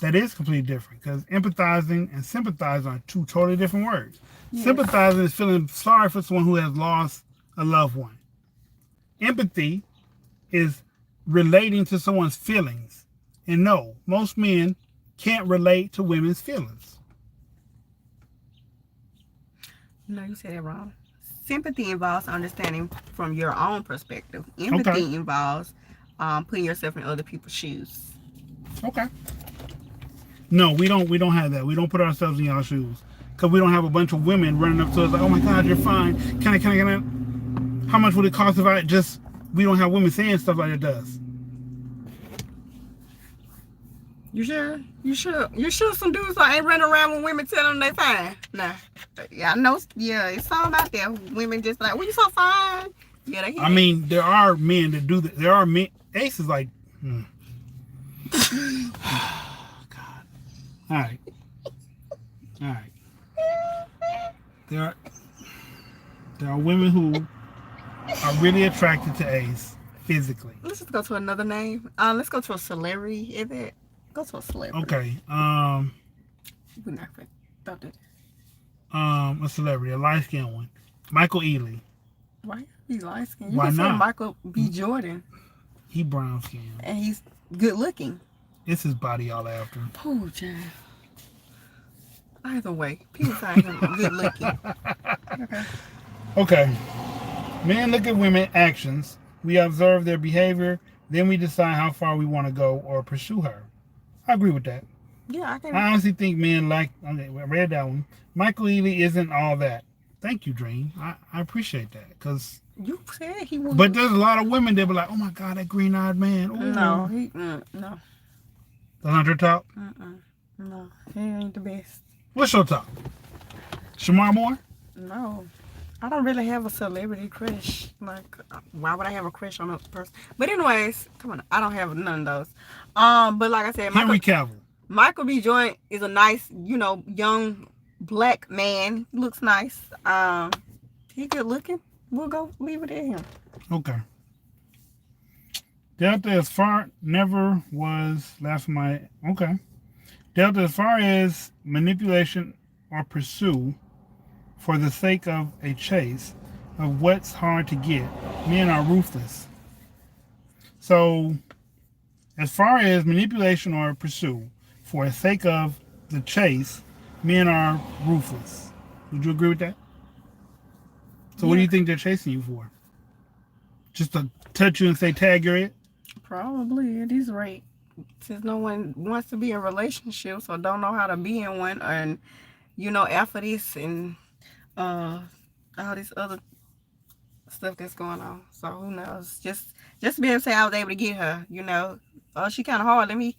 That is completely different because empathizing and sympathizing are two totally different words. Yes. Sympathizing is feeling sorry for someone who has lost a loved one. Empathy is relating to someone's feelings. And no, most men can't relate to women's feelings.
No, you said it wrong. Sympathy involves understanding from your own perspective. Empathy involves putting yourself in other people's shoes.
Okay. No, we don't have that. We don't put ourselves in y'all's shoes. Because we don't have a bunch of women running up to us like, oh my God, you're fine. Can I? How much would it cost if I just... We don't have women saying stuff like it does.
You sure? You sure some dudes ain't running around when women tell them they fine? Nah. Yeah, I know. Yeah, it's all out there. Women just like, well, you so fine. Yeah, they
I mean, there are men that do that. There are men. Ace is like, God. All right. There are women who are really attracted to Ace physically.
Let's just go to another name. Let's go to a celebrity. Is it? Go to a celebrity.
Okay.
We're not going to do that.
A celebrity, a light-skinned one. Michael Ealy.
Why he light-skinned? You
Why
can
not?
say Michael B. Jordan.
He brown-skinned.
And he's good-looking.
It's his body all after.
Oh, John. Either way, people find him good-looking.
Okay. Men look at women's actions. We observe their behavior. Then we decide how far we want to go or pursue her. I agree with that.
Yeah,
I honestly think men like... I read that one. Michael Ealy isn't all that. Thank you, Dream. I appreciate that. Because...
You said he was...
But there's a lot of women that be like, oh my God, that green-eyed man. Ooh.
No, no.
That's not your top?
No, he ain't the best.
What's your top? Shamar Moore?
No. I don't really have a celebrity crush. Like, why would I have a crush on a person? But anyways, come on, I don't have none of those. But like I said,
Henry Cavill.
Michael B. Jordan is a nice, young black man. He looks nice. He good looking. We'll go leave it at him.
Okay. Delta as far never was last my okay. Delta as far as manipulation or pursue for the sake of a chase of what's hard to get. Men are ruthless. So as far as manipulation or pursue for the sake of the chase, men are ruthless. Would you agree with that? So what do you think they're chasing you for? Just to touch you and say, tag, you're it?
Probably at this rate. Since no one wants to be in relationships or don't know how to be in one, and after this and all this other stuff that's going on. So who knows? Just to be able to say I was able to get her, oh, she kind of hard. Let me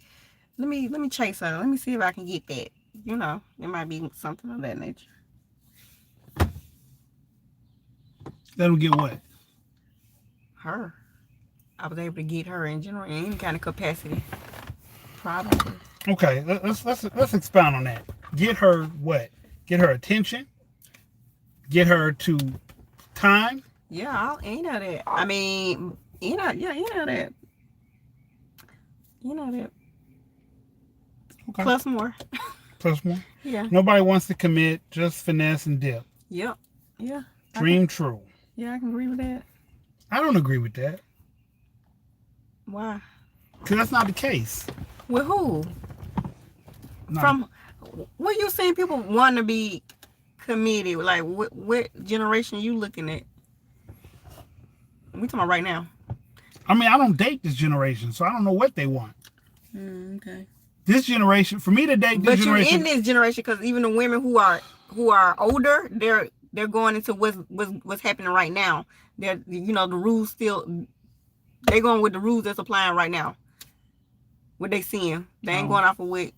chase her. Let me see if I can get that. It might be something of that nature.
That'll get what?
Her. I was able to get her in general in any kind of capacity. Probably.
Okay, let's expound on that. Get her what? Get her attention. Get her to time.
Yeah, that. I mean, that. That. Okay. Plus more.
Plus more.
Yeah.
Nobody wants to commit, just finesse and dip.
Yep. Yeah.
Dream true.
Yeah, I can agree with that.
I don't agree with that.
Why?
Because that's not the case.
With who?
No.
From what you seeing people want to be committed? Like what generation you looking at? We talking about right now.
I mean, I don't date this generation, so I don't know what they want.
Okay.
This generation, for me to date this generation.
But you're in this generation because even the women who are older, they're going into what's happening right now. They're the rules still. They're going with the rules that's applying right now. What they seeing, they ain't going off of what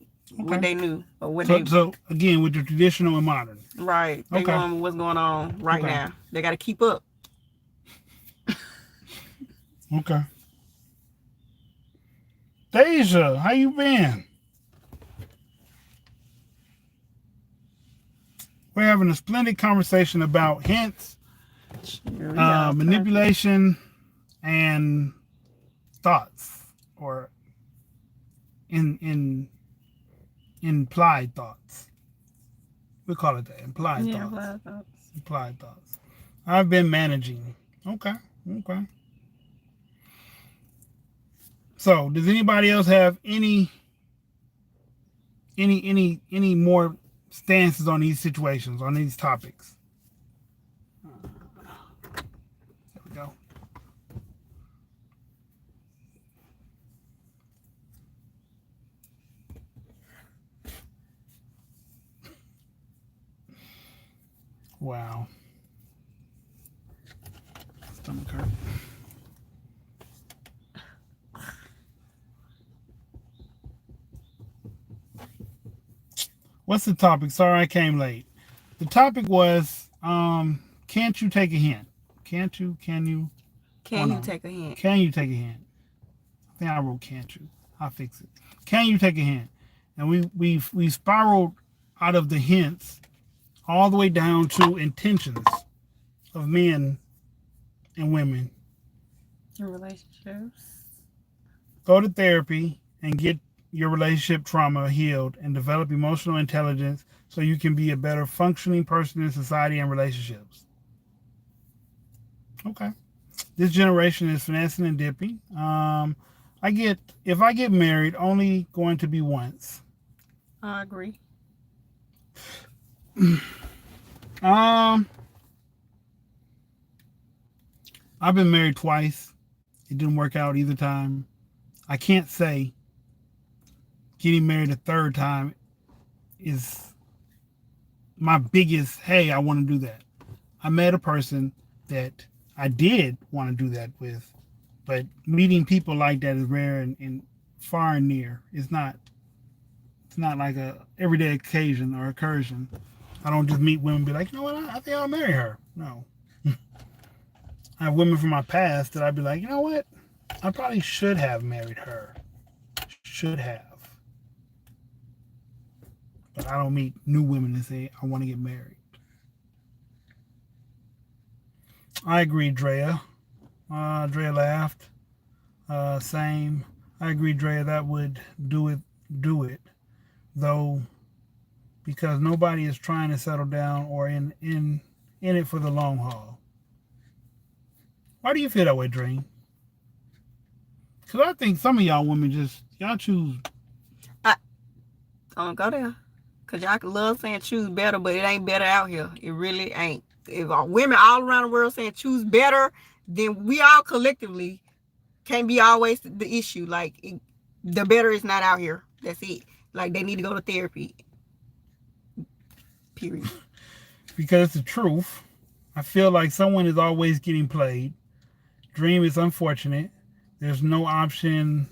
they knew or what they.
So again, with the traditional and modern.
Right. They going with what's going on right now. They got to keep up.
Okay. Deja, how you been? We're having a splendid conversation about hints, manipulation, and thoughts, or implied thoughts. We call it that. Implied thoughts. Implied thoughts. I've been managing. Okay. So, does anybody else have any more stances on these situations, on these topics? There we go. Wow. Stomach hurt. What's the topic? Sorry I came late. The topic was, can't you take a hint? Can you take a hint? Can you take a hint? I think I wrote can't you. I'll fix it. Can you take a hint? And we spiraled out of the hints all the way down to intentions of men and women.
In relationships.
Go to therapy and get your relationship trauma healed and develop emotional intelligence so you can be a better functioning person in society and relationships. Okay. This generation is finessing and dipping. If I get married, only going to be once.
I agree.
I've been married twice. It didn't work out either time. I can't say getting married a third time is my biggest, hey, I want to do that. I met a person that I did want to do that with, but meeting people like that is rare and far and near. It's not like a everyday occasion or incursion. I don't just meet women and be like, you know what, I think I'll marry her. No. I have women from my past that I'd be like, you know what, I probably should have married her. Should have. But I don't meet new women and say, I want to get married. I agree, Drea. Drea laughed. Same. I agree, Drea, that would do it. Though, because nobody is trying to settle down or in it for the long haul. Why do you feel that way, Dream? Because I think some of y'all women y'all choose.
Don't go there. Because y'all love saying choose better, but it ain't better out here. It really ain't. If women all around the world saying choose better, then we all collectively can't be always the issue. Like the better is not out here. That's it. Like they need to go to therapy. Period.
Because it's the truth. I feel like someone is always getting played. Dream is unfortunate. There's no option,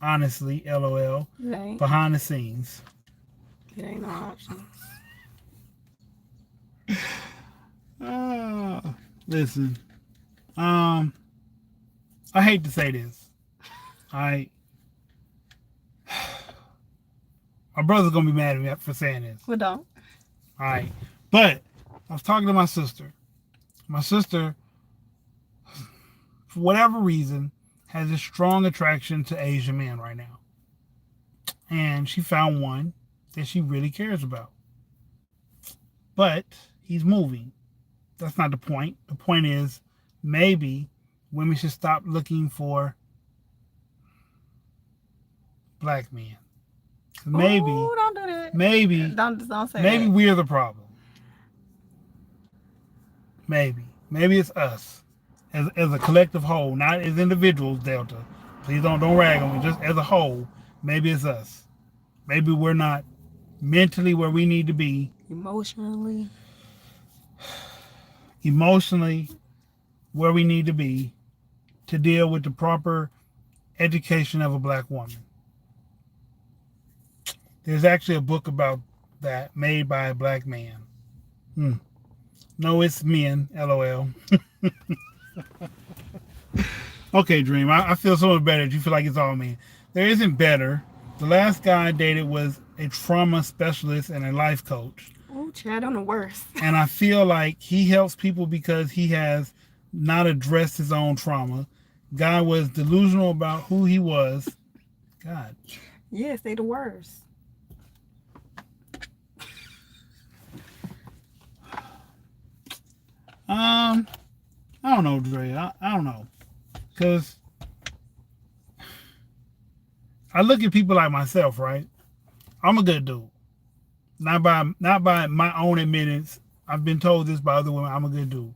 honestly, LOL, behind the scenes.
It ain't no option.
Listen, I hate to say this. My brother's gonna be mad at me for saying this.
Well, don't.
All right, but I was talking to my sister. My sister, for whatever reason, has a strong attraction to Asian men right now, and she found one that she really cares about. But he's moving. That's not the point. The point is maybe women should stop looking for black men. Maybe.
Ooh, don't do that.
Maybe.
Don't say
maybe
that.
We're the problem. Maybe. Maybe it's us. As a collective whole, not as individuals, Delta. Please don't rag on me. Just as a whole, maybe it's us. Maybe we're not mentally where we need to be.
Emotionally
where we need to be to deal with the proper education of a black woman. There's actually a book about that made by a black man. No, it's men, LOL. Okay, Dream, I feel so much better that you feel like it's all men. There isn't better. The last guy I dated was a trauma specialist and a life coach.
Oh, Chad, I'm the worst.
And I feel like he helps people because he has not addressed his own trauma. Guy was delusional about who he was. God.
Yes, they the worst.
I don't know, Dre. I don't know. Because I look at people like myself, right? I'm a good dude. Not by my own admittance. I've been told this by other women. I'm a good dude.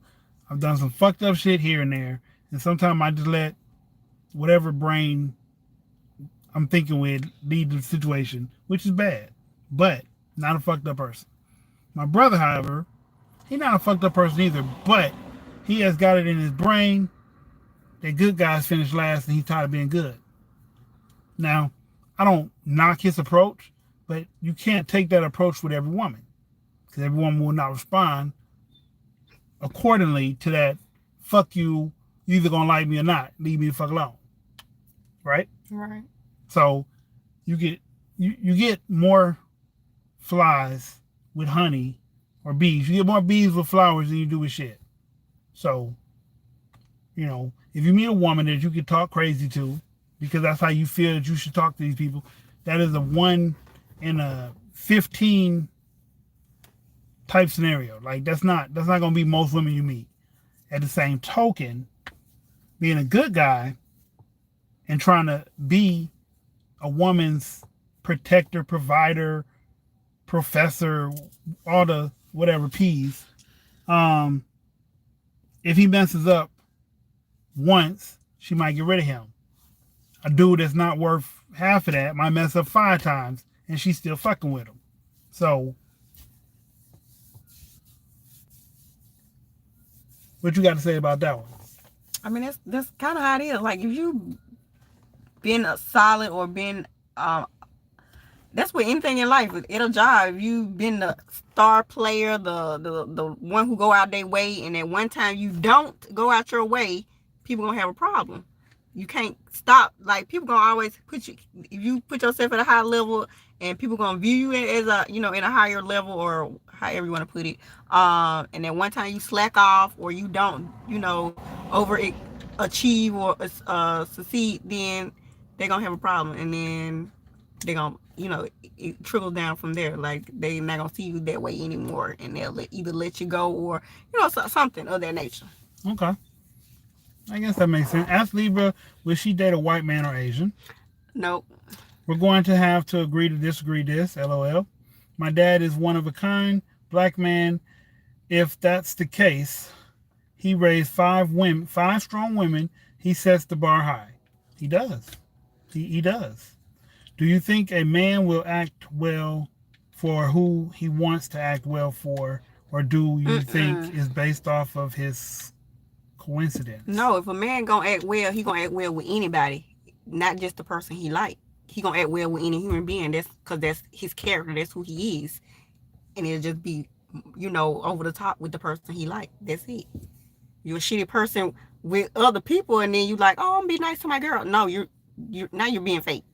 I've done some fucked up shit here and there. And sometimes I just let whatever brain I'm thinking with lead to the situation, which is bad. But not a fucked up person. My brother, however, he's not a fucked up person either. But he has got it in his brain that good guys finish last and he's tired of being good. Now, I don't knock his approach, but you can't take that approach with every woman. Because every woman will not respond accordingly to that, fuck you, you either gonna like me or not. Leave me the fuck alone. Right?
Right.
So you get more flies with honey or bees. You get more bees with flowers than you do with shit. So, if you meet a woman that you can talk crazy to, because that's how you feel that you should talk to these people, that is a 1 in a 15 type scenario. Like that's not gonna be most women you meet. At the same token, being a good guy and trying to be a woman's protector, provider, professor, all the whatever P's. If he messes up once, she might get rid of him. A dude that's not worth half of that might mess up 5 times and she's still fucking with him. So, what you got to say about that one?
I mean, that's kind of how it is. Like, if you been a solid or been, that's with anything in life. It'll jive. If you've been the star player, the one who go out their way, and at one time you don't go out your way, people gonna have a problem. You can't stop. Like, people gonna always put you, if you put yourself at a high level and people gonna view you as a, in a higher level, or however you want to put it. And then one time you slack off or you don't, over achieve or succeed, then they're gonna have a problem. And then they're gonna, it trickles down from there. Like, they're not gonna see you that way anymore, and they'll either let you go or, something of that nature.
Okay. I guess that makes sense. Ask Libra, will she date a white man or Asian?
Nope.
We're going to have to agree to disagree this, LOL. My dad is one of a kind, black man. If that's the case, he raised 5 strong women. He sets the bar high. He does. He does. Do you think a man will act well for who he wants to act well for, or do you think is based off of his coincidence?
No, if a man gonna act well, he gonna act well with anybody, not just the person he like. He gonna act well with any human being. That's because that's his character. That's who he is, and it'll just be, over the top with the person he like. That's it. You're a shitty person with other people, and then you like, oh, I'm gonna be nice to my girl. No, you're being fake.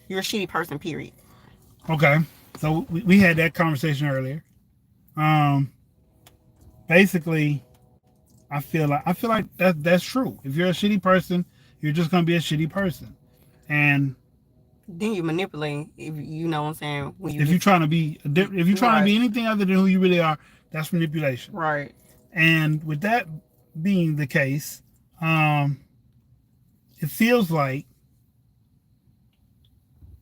You're a shitty person. Period.
Okay, so we had that conversation earlier. Basically, I feel like that's true. If you're a shitty person, you're just gonna be a shitty person, and
then you're manipulating. If you know what I'm saying.
If you're trying to be anything other than who you really are, that's manipulation.
Right.
And with that being the case, it feels like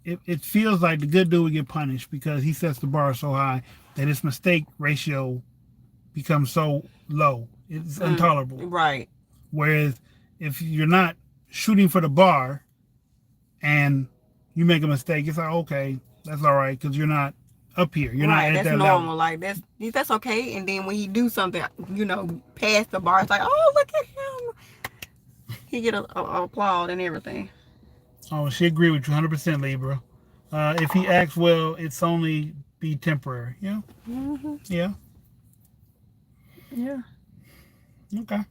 the good dude would get punished because he sets the bar so high that his mistake ratio becomes so low. It's intolerable.
Right.
Whereas if you're not shooting for the bar and you make a mistake, it's like, okay, that's all right because you're not up here. You're not at
that's
that
normal.
level.
Like that's okay. And then when you do something, past the bar, it's like, oh, look at him. He get a applaud and everything.
Oh, she agreed with you 100%, Libra. If he acts well, it's only be temporary. Yeah.
Mm-hmm.
Yeah.
Yeah.
Okay.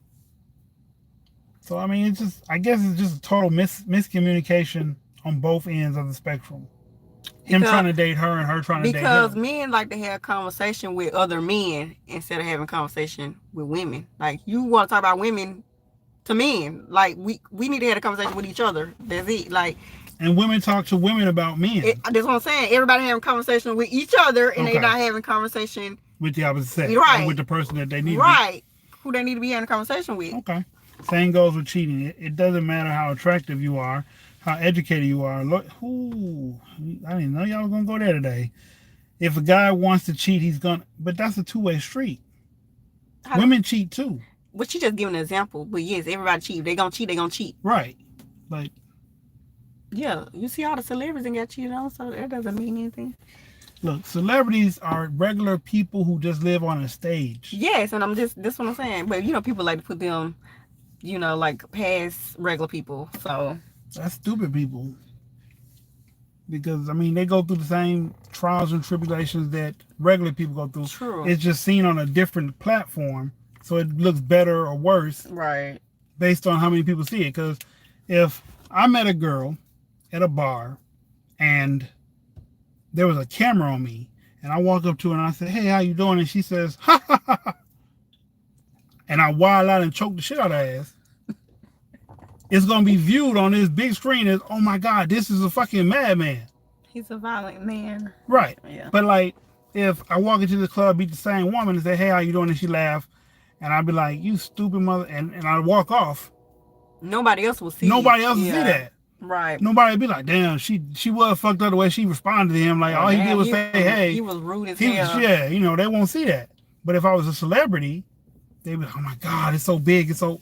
So I mean, I guess it's just a total miscommunication on both ends of the spectrum. Him trying to date her and her trying to date him.
Because men like to have conversation with other men instead of having conversation with women. Like, you want to talk about women to men. Like, we need to have a conversation with each other. That's it. Like,
and women talk to women about men.
That's what I'm saying. Everybody having conversation with each other, and they're not having conversation
with the opposite sex.
Right.
Or with the person that they need
right. Who they need to be having a conversation with.
Okay. Same goes with cheating. It doesn't matter how attractive you are, how educated you are. Look, I didn't know y'all was going to go there today. If a guy wants to cheat, he's going to... But that's a two-way street. Women cheat too.
But you just giving an example. But yes, everybody cheat. If they going to cheat, they going to cheat.
Right. Like...
Yeah, you see all the celebrities and got cheated on, so that doesn't mean anything.
Look, celebrities are regular people who just live on a stage.
Yes, and that's what I'm saying. But, people like to put them, like past regular people, so...
That's stupid people. Because, I mean, they go through the same trials and tribulations that regular people go through.
True.
It's just seen on a different platform, so it looks better or worse.
Right.
Based on how many people see it. Because if I met a girl at a bar and there was a camera on me and I walk up to her and I say, hey, how you doing? And she says, ha ha ha ha. And I wild out and choke the shit out of her ass. It's going to be viewed on this big screen as, oh my God, this is a fucking madman.
He's a violent man.
Right.
Yeah.
But like, if I walk into the club, meet the same woman and say, hey, how you doing? And she laugh. And I'd be like, you stupid mother. And I walk off.
Nobody else will see
Nobody else will see that.
Right.
Nobody would be like, damn, she was fucked up the way she responded to him. Like, all he did was say, hey.
He was rude as hell.
Yeah, they won't see that. But if I was a celebrity, they'd be like, oh my God, it's so big. It's so,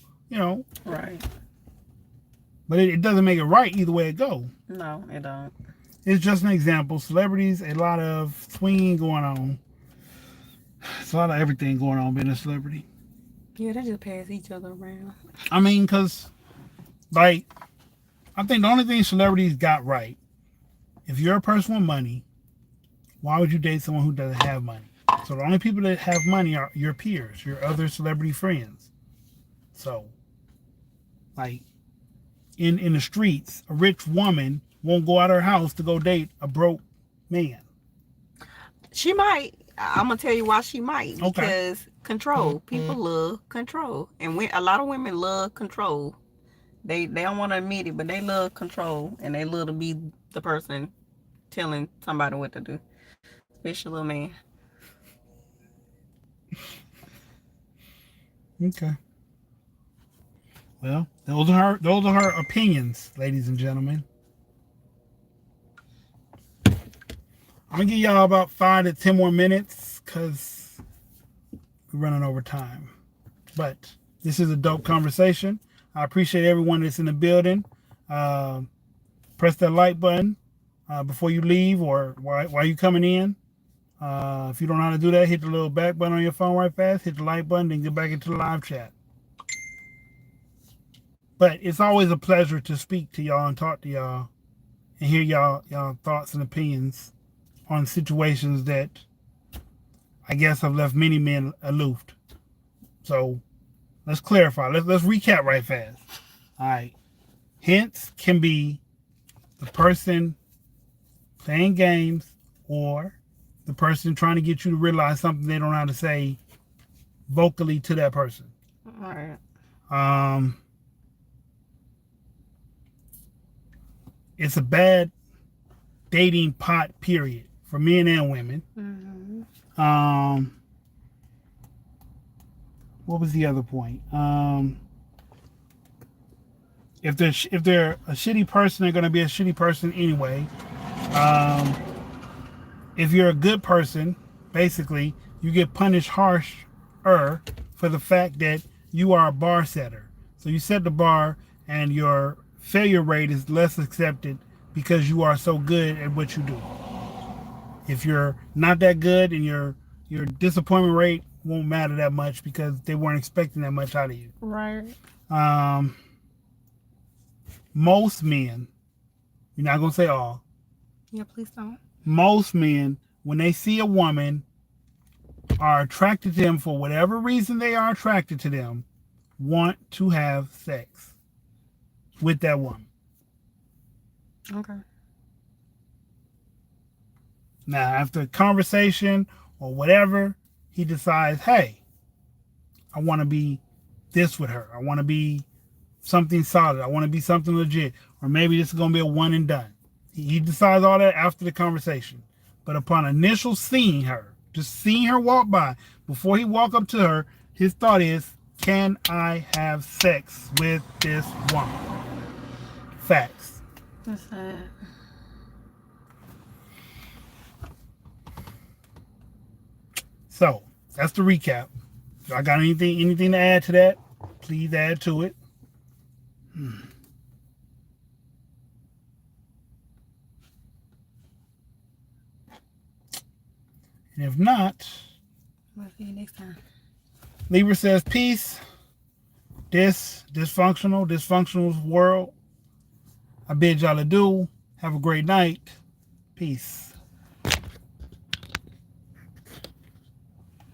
Right.
But it doesn't make it right either way it go.
No, it don't.
It's just an example. Celebrities, a lot of swinging going on. It's a lot of everything going on being a celebrity.
Yeah, they just pass each other around.
I mean, because, like, I think the only thing celebrities got right, if you're a person with money, why would you date someone who doesn't have money? So the only people that have money are your peers, your other celebrity friends. So, like, in the streets, a rich woman won't go out of her house to go date a broke man.
She might. I'm going to tell you why she might.
Okay.
Because control. People love control. And a lot of women love control. They don't want to admit it, but they love control. And they love to be the person telling somebody what to do. Especially a little man.
Okay. Well, those are her opinions, ladies and gentlemen. I'm gonna give y'all about 5 to 10 more minutes because we're running over time. But This is a dope conversation. I appreciate everyone that's in the building. Press that like button before you leave or while you're coming in. If you don't know how to do that, hit the little back button on your phone right fast, hit the like button, then get back into the live chat. But it's always a pleasure to speak to y'all and talk to y'all and hear y'all thoughts and opinions on situations that I guess have left many men aloof. So let's clarify. Let's recap right fast. All right. Hints can be the person playing games or the person trying to get you to realize something they don't know how to say vocally to that person.
All right.
It's a bad dating pot period for men and women. Mm-hmm. What was the other point? If they're a shitty person, they're gonna be a shitty person anyway. If you're a good person, basically, you get punished harsher for the fact that you are a bar setter. So you set the bar, and your failure rate is less accepted because you are so good at what you do. If you're not that good, and your disappointment rate won't matter that much because they weren't expecting that much out of you.
Right.
Most men, you're not gonna say all.
Yeah, please don't.
Most men, when they see a woman, are attracted to them for whatever reason they are attracted to them, want to have sex with that woman.
Okay.
Now, after a conversation or whatever, he decides, hey, I want to be this with her. I want to be something solid. I want to be something legit. Or maybe this is going to be a one and done. He decides all that after the conversation. But upon initial seeing her, just seeing her walk by, before he walk up to her, his thought is, can I have sex with this woman? Facts.
That's it.
So that's the recap. If I got anything to add to that, please add to it. And if not,
We'll see you next time.
Libra says peace. This dysfunctional world. I bid y'all adieu. Have a great night. Peace.